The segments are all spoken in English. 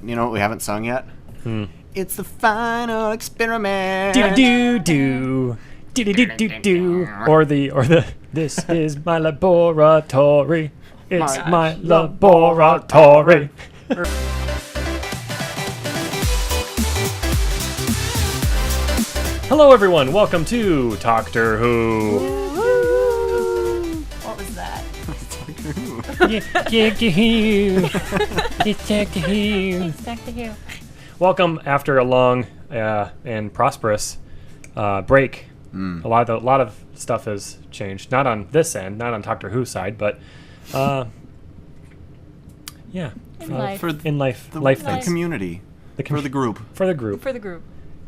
You know what we haven't sung yet? It's the final experiment. Do. Or the this is my laboratory. It's my laboratory. Hello everyone, welcome to Talktor Who. What was that? Talktor Who. Welcome after a long and prosperous break. A lot of stuff has changed. Not on this end, not on Talktor Who's side, but yeah, in life, The community. For the group. For the group.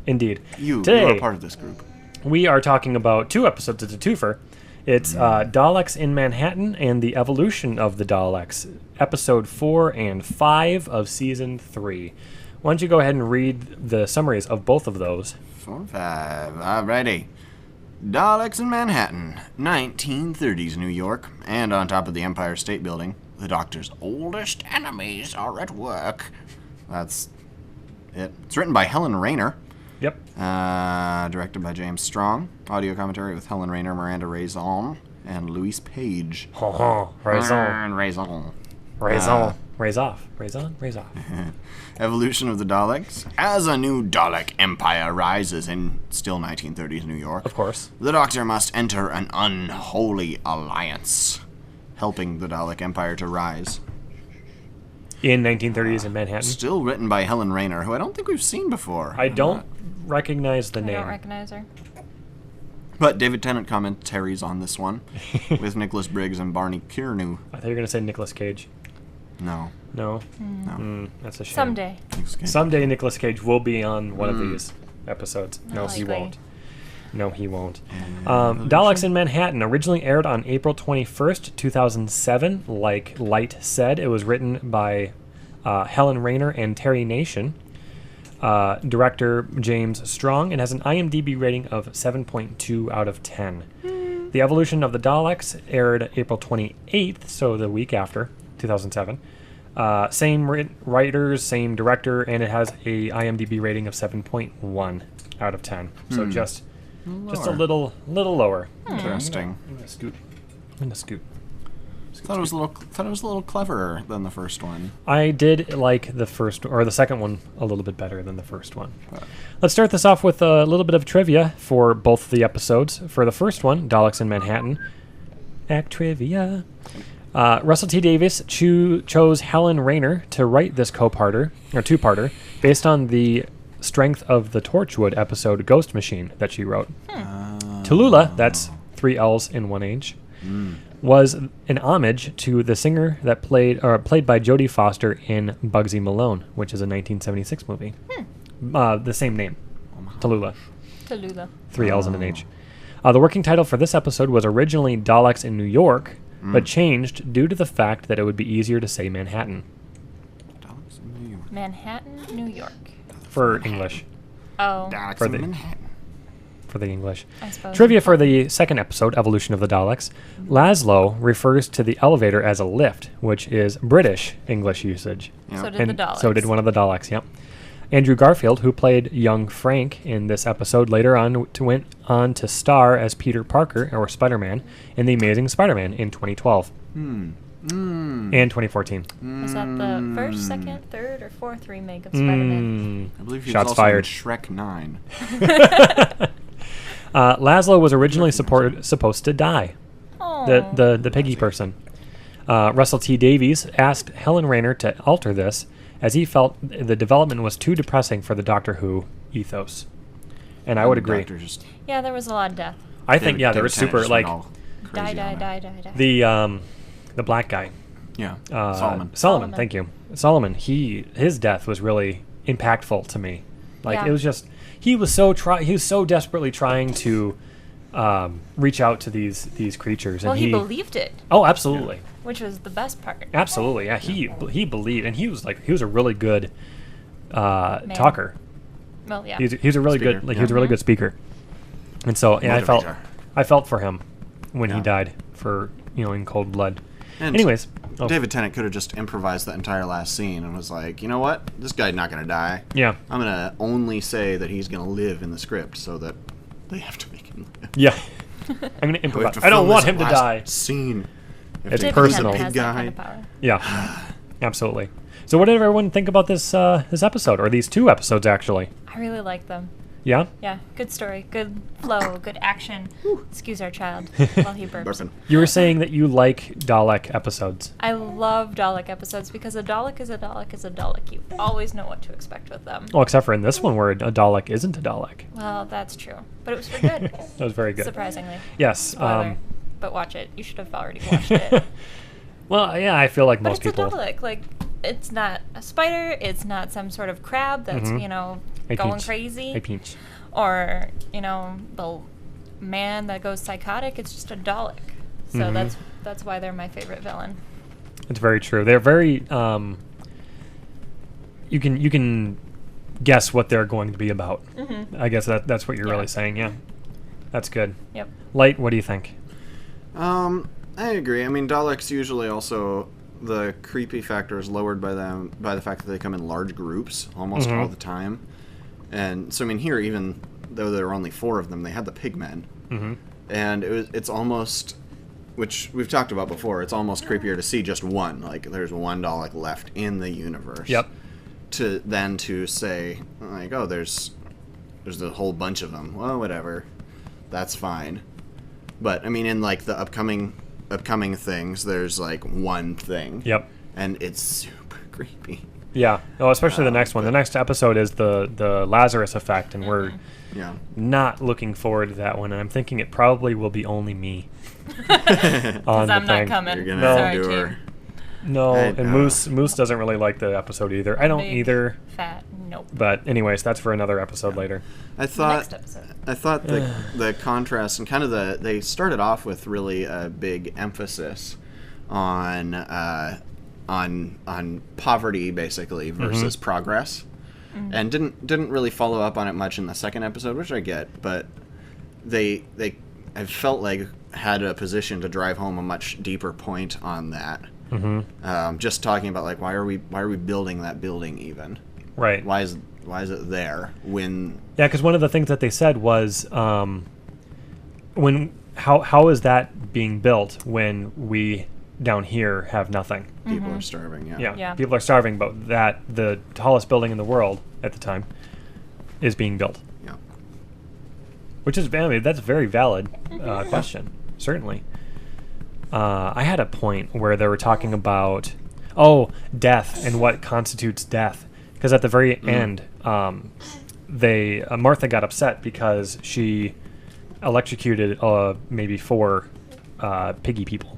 Indeed. You Today, are part of this group. we are talking about two episodes. It's a twofer. It's Daleks in Manhattan and the Evolution of the Daleks, episode 4 and 5 of season 3. Why don't you go ahead and read the summaries of both of those? 4 and 5. Alrighty. Daleks in Manhattan, 1930s New York, and on top of the Empire State Building, the Doctor's oldest enemies are at work. That's it. It's written by Helen Rayner. Yep. Directed by James Strong. Audio commentary with Helen Rayner, Miranda Raison, and Louise Page. Raison. Raison. Raise off. Evolution of the Daleks. As a new Dalek empire rises in still 1930s New York, Of course. the Doctor must enter an unholy alliance, helping the Dalek empire to rise. In 1930s in Manhattan. Still written by Helen Rayner, who I don't think we've seen before. I don't recognize the I name. don't recognize her. But David Tennant commentaries on this one, with Nicholas Briggs and Barney Kiernew. I thought you were going to say Nicolas Cage. No. No? No. That's a shame. Someday. Someday Nicolas Cage will be on one of these episodes. No, Not he likely. won't. No, he won't. Daleks in Manhattan originally aired on April 21st, 2007. Like Light said, it was written by Helen Rayner and Terry Nation. Director James Strong. It has an IMDb rating of 7.2 out of 10. The Evolution of the Daleks aired April 28th, so the week after, 2007. Same writers, same director, and it has a IMDb rating of 7.1 out of 10. So just a little lower. Interesting. I'm gonna scoot. Thought it was a little cleverer than the first one. I did like the second one a little bit better than the first one. Let's start this off with a little bit of trivia for both the episodes. For the first one, Daleks in Manhattan, Act Trivia. Russell T. Davies chose Helen Rayner to write this two-parter, based on the Strength of the Torchwood episode Ghost Machine that she wrote. Tallulah, that's 3 L's in 1 H, was an homage to the singer that played by Jodie Foster in Bugsy Malone, which is a 1976 movie. The same name, Tallulah. 3 L's and an H. The working title for this episode was originally Daleks in New York, but changed due to the fact that it would be easier to say Manhattan. Daleks in New York. Manhattan, New York. For English. Oh, Daleks For in the- Manhattan. For the English. I suppose. Trivia for the second episode, Evolution of the Daleks. Laszlo refers to the elevator as a lift, which is British English usage. Yeah. So did the Daleks. So did one of the Daleks, yep. Andrew Garfield, who played young Frank in this episode, later on went on to star as Peter Parker, or Spider-Man, in The Amazing Spider-Man in 2012. And 2014. Was that the first, second, third, or fourth remake of Spider-Man? I believe he Shots was also fired. in Shrek 9. Laszlo was originally supposed to die. Oh. The piggy person. Russell T. Davies asked Helen Rayner to alter this, as he felt the development was too depressing for the Doctor Who ethos. And I would agree. Yeah, there was a lot of death. I think, there was super, like, Die. the black guy. Yeah. Solomon, thank you. Solomon, his death was really impactful to me. Like, Yeah. it was just, he was so desperately trying to reach out to these creatures. Well, and he believed it, Oh, absolutely. which was the best part. Absolutely, yeah. He believed, and he was a really good talker. Well, yeah. He was a really Speaker, good, he was a really good speaker. And so, and I Motivator. felt for him when he Yeah. died in cold blood. And Anyways. David Tennant could have just improvised that entire last scene and was like, you know what? This guy's not going to die. Yeah. I'm going to only say that he's going to live in the script so that they have to make him live. Yeah. I'm going to We have improvise. to I don't film want this him to last die. Scene. It's David personal. Tennant has Big that kind guy. of power. Yeah. Absolutely. So what did everyone think about this this episode, or these 2 episodes, actually? I really like them. Yeah? Yeah, good story, good flow, good action. Excuse our child while he burps. Burping. You were saying that you like Dalek episodes. I love Dalek episodes because a Dalek is a Dalek is a Dalek. You always know what to expect with them. Well, except for in this one where a Dalek isn't a Dalek. Well, that's true. But it was for good, That was very good. surprisingly. Yes. Spoiler. But watch it. You should have already watched it. Well, yeah, I feel like But most it's people. a Dalek. Like, it's not a spider. It's not some sort of crab that's, Mhm. A going peach. crazy. A peach. Or, the man that goes psychotic. It's just a Dalek. So Mhm. that's why they're my favorite villain. It's very true. They're very. You can guess what they're going to be about. Mm-hmm. I guess that's what you're Yeah. really saying. Yeah, that's good. Yep. Light, what do you think? I agree. I mean, Daleks usually also, the creepy factor is lowered by the fact that they come in large groups almost Mhm. all the time. And so, I mean, here, even though there were only 4 of them, they had the pigmen. Mm-hmm. And it's almost, which we've talked about before, it's almost creepier to see just one. Like, there's one Dalek left in the universe. Yep. To say, like, oh, there's a whole bunch of them. Well, whatever. That's fine. But, I mean, in, like, the upcoming things, there's, like, one thing. Yep. And it's super creepy. Yeah. Oh, especially the next one. The next episode is the Lazarus effect, and we're Yeah. not looking forward to that one. And I'm thinking it probably will be only me on Because the I'm not thing. coming. You're gonna No. Sorry, endure. team. No, I and know. Moose doesn't really like the episode either. I don't Big, either. Fat. Nope. But anyways, that's for another episode later. I thought Next episode. the contrast and kind of they started off with really a big emphasis on poverty basically versus progress, and didn't really follow up on it much in the second episode, which I get, but they I felt like had a position to drive home a much deeper point on that. Mm-hmm. Just talking about like why are we building that building even? Right. Why is it there when? Yeah, because one of the things that they said was, how is that being built when we down here have nothing? People are starving. Yeah, people are starving, but that the tallest building in the world at the time is being built, Yeah. which is that's a very valid question, certainly. I had a point where they were talking about death and what constitutes death, because at the very end, Martha got upset because she electrocuted maybe 4 piggy people.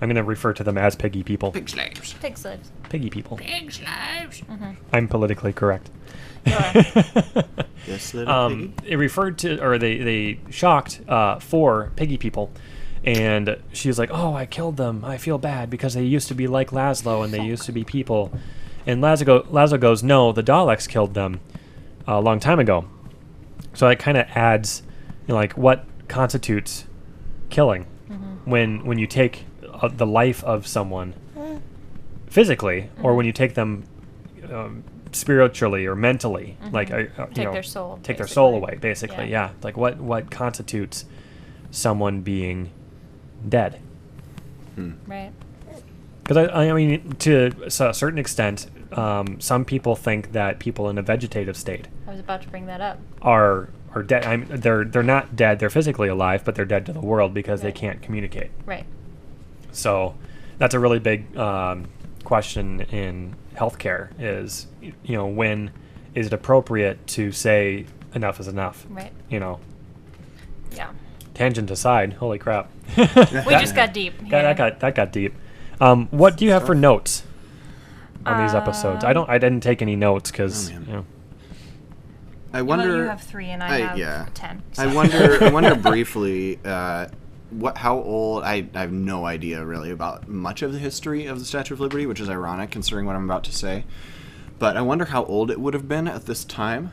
I'm going to refer to them as piggy people. Pig slaves. Pig slaves. Piggy people. Pig slaves. I'm politically correct. Yes, little piggy. It referred to, or they shocked 4 piggy people, and she was like, "Oh, I killed them. I feel bad because they used to be like Laszlo and they used to be people." And Laszlo goes, "No, the Daleks killed them a long time ago." So that kind of adds, like, what constitutes killing when you take the life of someone physically, or when you take them spiritually or mentally, like Take their soul. take their soul basically. away, basically. Yeah. Yeah, like what constitutes someone being dead? Right. Because I mean, to a certain extent, some people think that people in a vegetative state I was about to bring that up. are dead. I mean, they're not dead. They're physically alive, but they're dead to the world because they Right. can't communicate. Right. So that's a really big question in healthcare. Is when is it appropriate to say enough is enough? Right. Yeah. Tangent aside, holy crap. We just got deep. That got deep. What do you have for notes on these episodes? I didn't take any notes because Oh, man. you know. I Well, wonder. you have 3 and I have 10. I wonder briefly how old. I have no idea really about much of the history of the Statue of Liberty, which is ironic considering what I'm about to say. But I wonder how old it would have been at this time,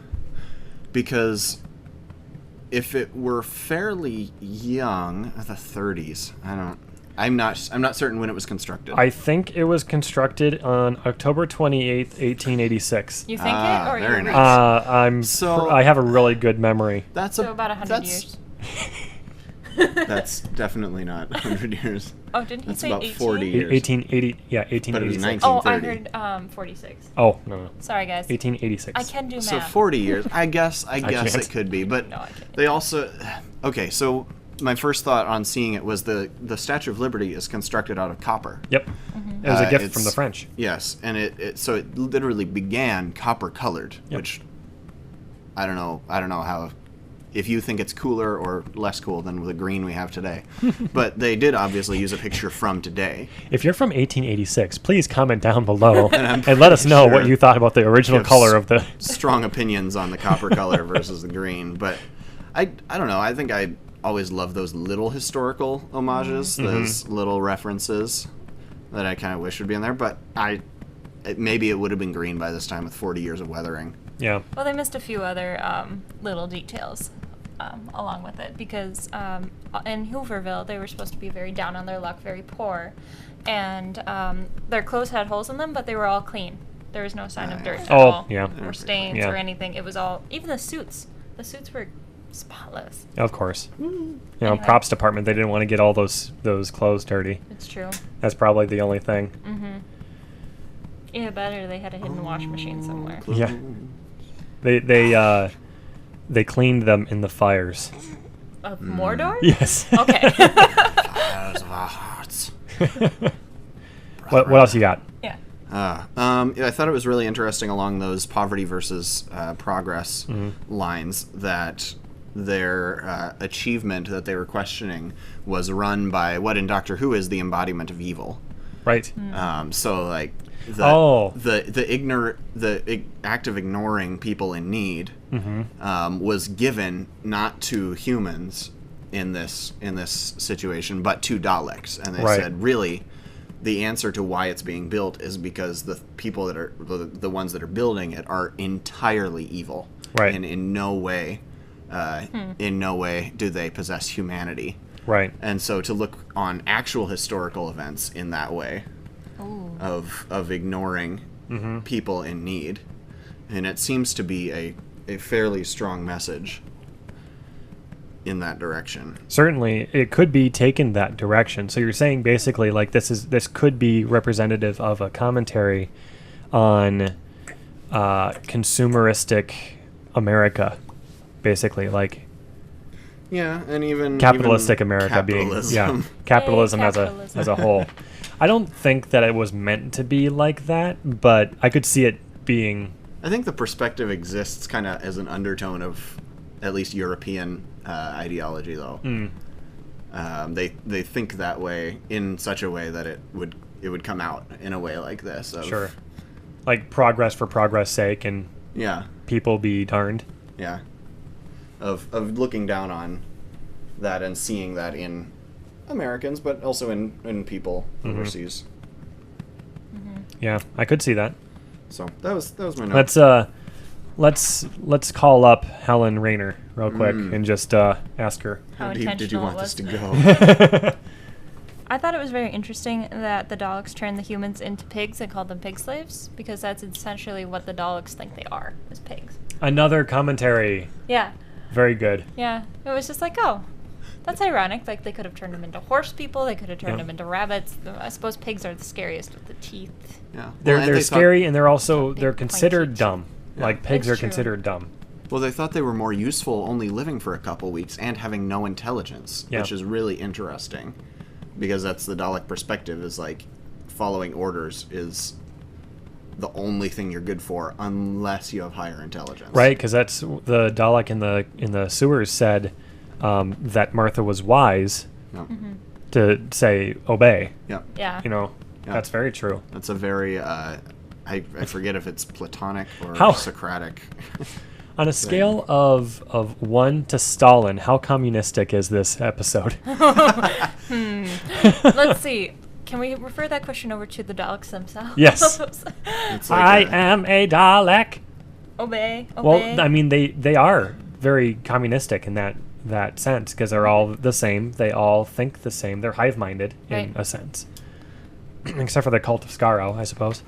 because if it were fairly young, the 30s, I don't. I'm not certain when it was constructed. I think it was constructed on October 28th, 1886. You think it, or very you nice. I have a really good memory. That's so about 100 years. That's definitely not 100 years. Oh, didn't he That's say about 18? 40 years. 1880, yeah, But it was 1886. Oh, I 1930. heard 46. Oh, no. Sorry, guys. 1886. I can do math. So 40 years. I guess can't. it could be, but No, I can't. they also. Okay, so my first thought on seeing it was the Statue of Liberty is constructed out of copper. Yep. It was a gift from it's- the French. Yes, and so it literally began copper colored, Yep. which I don't know how, if you think it's cooler or less cool than the green we have today. But they did obviously use a picture from today. If you're from 1886, please comment down below I'm and let us know pretty what sure you thought about the original you have color of the. Strong opinions on the copper color versus the green, but I don't know. I think I always love those little historical homages, those little references that I kind of wish would be in there. But maybe it would have been green by this time with 40 years of weathering. Yeah. Well, they missed a few other little details along with it because in Hooverville they were supposed to be very down on their luck, very poor, and their clothes had holes in them, but they were all clean. There was no sign of dirt at all, yeah. or stains Yeah. or anything. It was all, even the suits. The suits were spotless. Of course. You know, Anyway. props department, they didn't want to get all those clothes dirty. It's true. That's probably the only thing. Mm-hmm. Yeah, better they had a hidden wash machine somewhere. Yeah. They cleaned them in the fires. Of Mordor? Yes. Okay. Fires of our hearts. What else you got? Yeah. I thought it was really interesting along those poverty versus progress lines that their achievement that they were questioning was run by what in Doctor Who is the embodiment of evil. Right. So like Oh. the act of ignoring people in need was given not to humans in this situation, but to Daleks, and they Right. said really the answer to why it's being built is because the people that are the ones that are building it are entirely evil, Right. and in no way do they possess humanity. Right. And so to look on actual historical events in that way of ignoring people in need, and it seems to be a fairly strong message in that direction. Certainly, it could be taken that direction. So you're saying basically like this could be representative of a commentary on consumeristic America, basically like Yeah, and even capitalistic even America capitalism. capitalism Yay, as capitalism. a whole. I don't think that it was meant to be like that, but I could see it being. I think the perspective exists kind of as an undertone of at least European ideology, though. They think that way in such a way that it would come out in a way like this. Sure. Like progress for progress' sake, and Yeah. people be darned. Yeah. Of looking down on that and seeing that in Americans, but also in people overseas. Yeah, I could see that. So that was my note. Let's call up Helen Rayner real quick and just ask her. How How deep did you intentional it want was. this to go? I thought it was very interesting that the Daleks turned the humans into pigs and called them pig slaves, because that's essentially what the Daleks think they are, is pigs. Another commentary. Yeah. Very good. Yeah. It was just like, oh, that's ironic. Like, they could have turned them into horse people. They could have turned Yeah. them into rabbits. I suppose pigs are the scariest with the teeth. Yeah. They're Well, and they're they thought- scary, and they're also Big they're pointy considered teeth. dumb. Yeah. Like pigs That's are true. considered dumb. Well, they thought they were more useful only living for a couple weeks and having no intelligence, Yeah. which is really interesting, because that's the Dalek perspective, is like following orders is the only thing you're good for unless you have higher intelligence. Right, because that's the Dalek in the sewers said that Martha was wise Yeah. to say obey. Yeah. Yeah. You know, Yeah. that's very true. That's a very I forget if it's Platonic or How- Socratic. On a scale of 1 to Stalin, how communistic is this episode? Let's see. Can we refer that question over to the Daleks themselves? Yes. It's I like am a Dalek. Obey. Well, Obey. I mean, they are very communistic in that that sense because they're all the same. They all think the same. They're hive-minded in Right. a sense, except for the cult of Skaro, I suppose.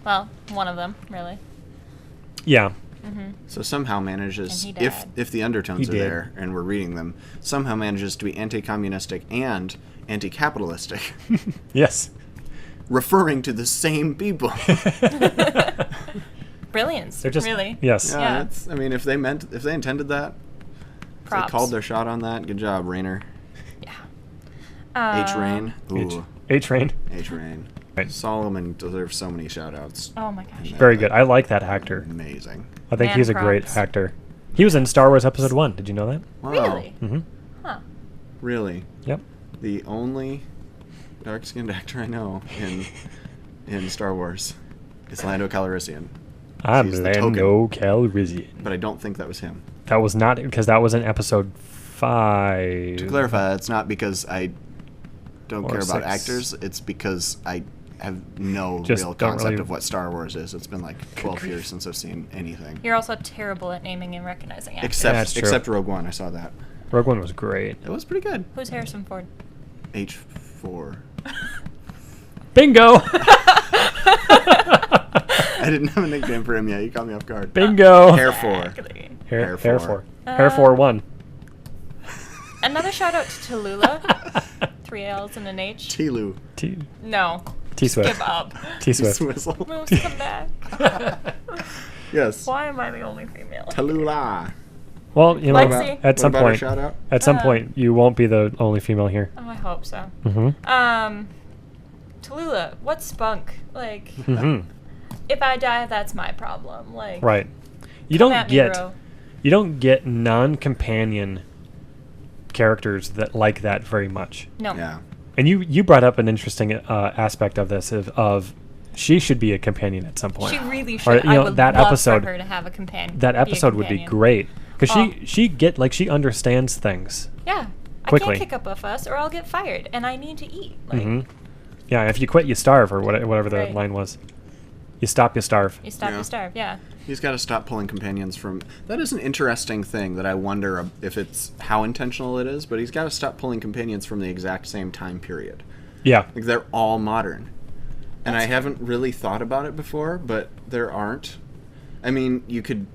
Well, one of them, really. Yeah, So somehow manages, And he if the undertones He are did. there and we're reading them, somehow manages to be anti-communistic and anti-capitalistic, yes. referring to the same people. Brilliance. They're just really. yes. Yeah, Yeah. It's, I mean, if they intended that, if Props. they called their shot on that. Good job, Rainer. Yeah. H. Rain. Ooh, A-Train. H. Rain. Right. Solomon deserves so many shout-outs. Oh my gosh. Very good. I like that actor. Amazing. I think Man he's a great props. actor. He was in Star Wars Episode 1. Did you know that? Wow. Really? Mm-hmm. Huh. Really? Yep. The only dark-skinned actor I know in Star Wars is Lando Calrissian. I'm He's the Lando Calrissian. But I don't think that was him. That was not because that was in Episode 5. To clarify, it's not because I don't Or care about 6. actors. It's because I have no Just real don't concept really- of what Star Wars is. It's been like 12 years since I've seen anything. You're also terrible at naming and recognizing actors. That's true. Except Rogue One, I saw that. Rogue One was great. It was pretty good. Who's Harrison Ford? H4. Bingo! I didn't have a nickname for him yet. You caught me off guard. Bingo! Hair 4. Exactly. Hair Hair 4. Uh, Hair 4 1. Another shout out to Tallulah. 3 L's and an H. Tilu. T No. Swift. Give up. T Swift. Swizzle. Moose, come back. Yes. Why am I the only female? Tallulah. Well, you know, Lexi. at some What about our point, shout out? at some point, you won't be the only female here. Oh, I hope so. Mm-hmm. Tallulah, what's spunk? Like, Mm-hmm. if I die, that's my problem. Like, Right. You come don't at me, get bro. you don't get non-companion characters that like that very much. No. Yeah. And you brought up an interesting aspect of this of she should be a companion at some point. She really Or, should. you I know, would that love episode- for her to have a companion. That be a episode would be companion. great because Oh. she understands things. Yeah. Quickly. I can't kick up a fuss or I'll get fired, and I need to eat. Like, Hmm. Yeah, if you quit, you starve, or whatever the Right. line was. You stop, you starve. you stop Yeah. to starve. Yeah. He's got to stop pulling companions from. That is an interesting thing that I wonder if it's how intentional it is, but he's got to stop pulling companions from the exact same time period. Yeah. Like they're all modern. And That's I haven't really thought about it before, but there aren't. I mean, you could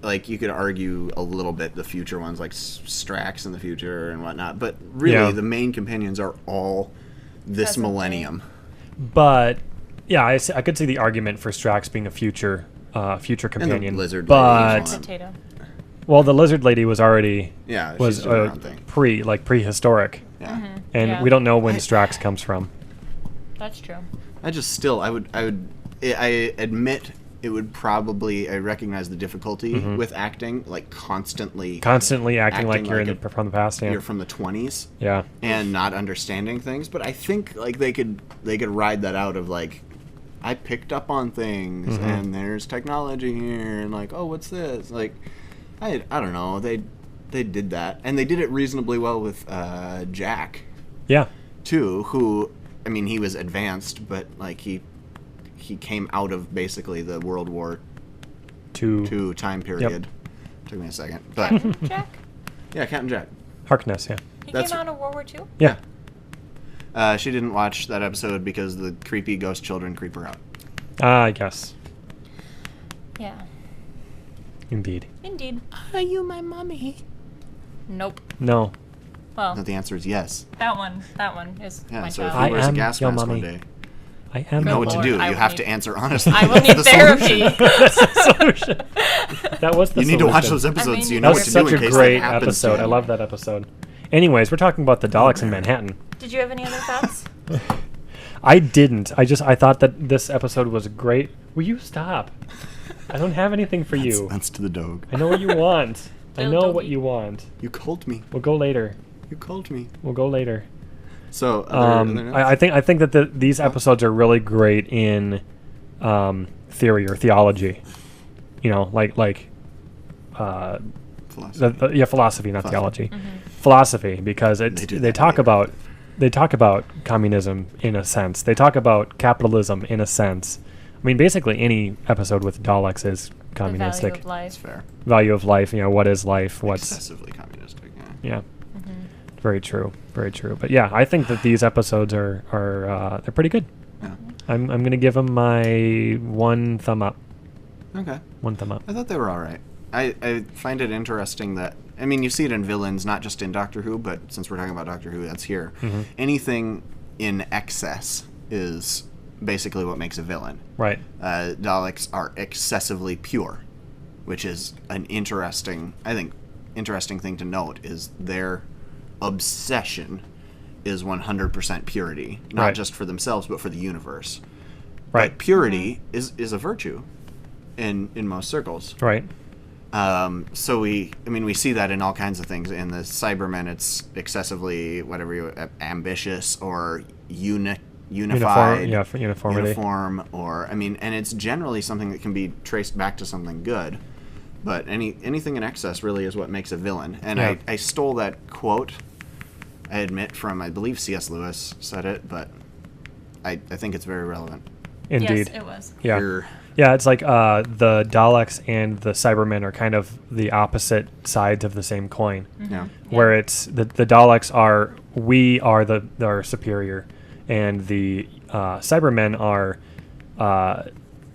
argue a little bit the future ones like Strax in the future and whatnot, but really Yeah. the main companions are all this Present day. millennium. But yeah, I could see the argument for Strax being a future companion. lizard but lady. Potato. well, the lizard lady was already Yeah, was she's doing her own thing. prehistoric, Yeah. and Yeah. we don't know when I- Strax comes from. That's true. I admit it would probably, I recognize the difficulty with acting, like constantly Constantly acting like you're like from the past. Yeah. you're from the 20s Yeah. and not understanding things, but I think like they could ride that out of like, I picked up on things and there's technology here and like, oh, what's this? Like, I don't know. They did that, and they did it reasonably well with Jack Yeah. too, who, I mean, he was advanced, but like he came out of basically the World War II time period. Took me a second, but Captain Jack? yeah, Captain Jack. Harkness. Yeah. He That's- came out of World War II? Yeah. She didn't watch that episode because the creepy ghost children creep her out. I guess. Yeah. Indeed. Indeed. Are you my mommy? Nope. No. Well, No, the answer is yes. that one is Yeah, my so if child. he wears a am gas your mask one mommy. day, I am. you know what to Lord, do. I You will have need- to answer honestly. I will That's need the therapy. solution. That's the solution. That was the You need to watch solution. those episodes mean, so you you know That what was to such do a in case great that happens episode. to I you. love that episode. Anyways, we're talking about the Daleks in Manhattan. Did you have any other thoughts? I didn't. I thought that this episode was great. Will you stop? I don't have anything for you. That's to the dog. I know what you want. I Little know what doggy. you want. You called me. We'll go later. You called me. We'll go later. So, other notes? I think that these episodes are really great in theory or theology. You know, like Philosophy. philosophy, not Philosophy. theology. Philosophy, because They do they that talk later. about communism in a sense. They talk about capitalism in a sense. I mean, basically any episode with Daleks is The value communistic. of life. That's fair. Value of life. You know, what is life? What's Excessively communistic. Yeah. Yeah. Very true. Very true. But yeah, I think that these episodes are they're pretty good. Yeah. I'm gonna give them my 1 thumb up. Okay. 1 thumb up. I thought they were all right. I find it interesting that, I mean, you see it in villains, not just in Doctor Who, but since we're talking about Doctor Who, that's here. Anything in excess is basically what makes a villain. Right. Daleks are excessively pure, which is an interesting thing to note, is their obsession is 100% purity, not Right. just for themselves, but for the universe. Right. But purity is a virtue in most circles. Right. So we see that in all kinds of things. In the Cybermen, it's excessively ambitious or unified, Uniformity. uniform, or and it's generally something that can be traced back to something good. But anything in excess really is what makes a villain. And Yeah. I stole that quote, I admit, from, I believe C.S. Lewis said it, but I think it's very relevant. Indeed. Yes, it was. Yeah. Here- Yeah, it's like the Daleks and the Cybermen are kind of the opposite sides of the same coin. Yeah. Where it's the Daleks are are superior, and the Cybermen are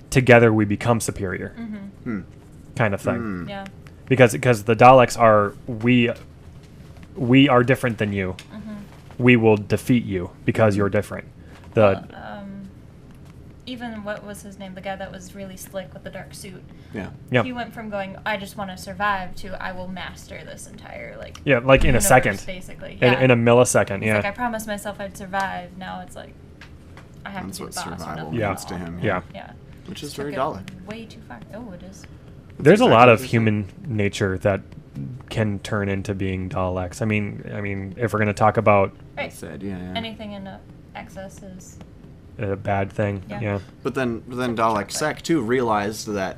together we become superior, kind of thing. Yeah. Because the Daleks are we are different than you. We will defeat you because you're different. Even what was his name? The guy that was really slick with the dark suit. Yeah. Yeah. He went from going, I just want to survive, to I will master this entire like Yeah, like in a universe, second. basically. In a millisecond. It's Yeah. like I promised myself I'd survive. Now it's like I have That's to do what the boss or survival nothing means at to all. him. Yeah. Yeah. Which is Took very it Dalek. way too far. Oh, it is. There's a lot exactly of what you're human nature that can turn into being Daleks. I mean, if we're going to talk about Right. Said, yeah. Anything in excess is a bad thing, Yeah. yeah. But then Dalek Sec too realized that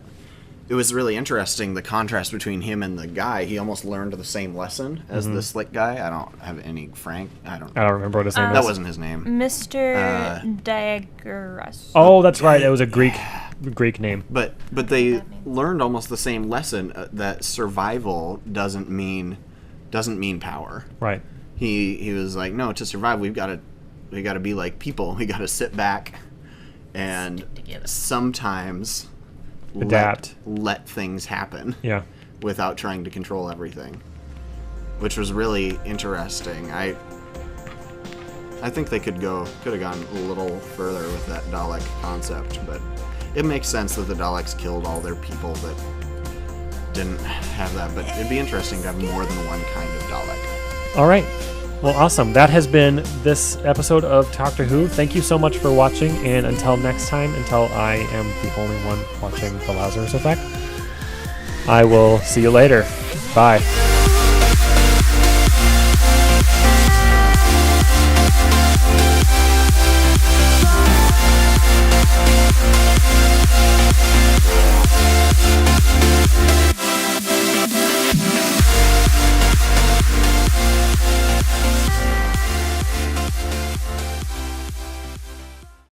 it was really interesting, the contrast between him and the guy. He almost learned the same lesson as the slick guy. I don't have any I don't remember what his name that is. wasn't his name. Mr. Diagoras. Oh, that's right. It was a Greek name. But they that means. learned almost the same lesson, that survival doesn't mean power. Right. He was like, no, to survive we got to be like people. We got to sit back and Stick together. sometimes Adapt. let things happen. Yeah. Without trying to control everything, which was really interesting. I think they could have gone a little further with that Dalek concept, but it makes sense that the Daleks killed all their people that didn't have that. But it'd be interesting to have more than one kind of Dalek. All right. Well, awesome. That has been this episode of Doctor Who. Thank you so much for watching, and until next time, until I am the only one watching The Lazarus Effect, I will see you later. Bye.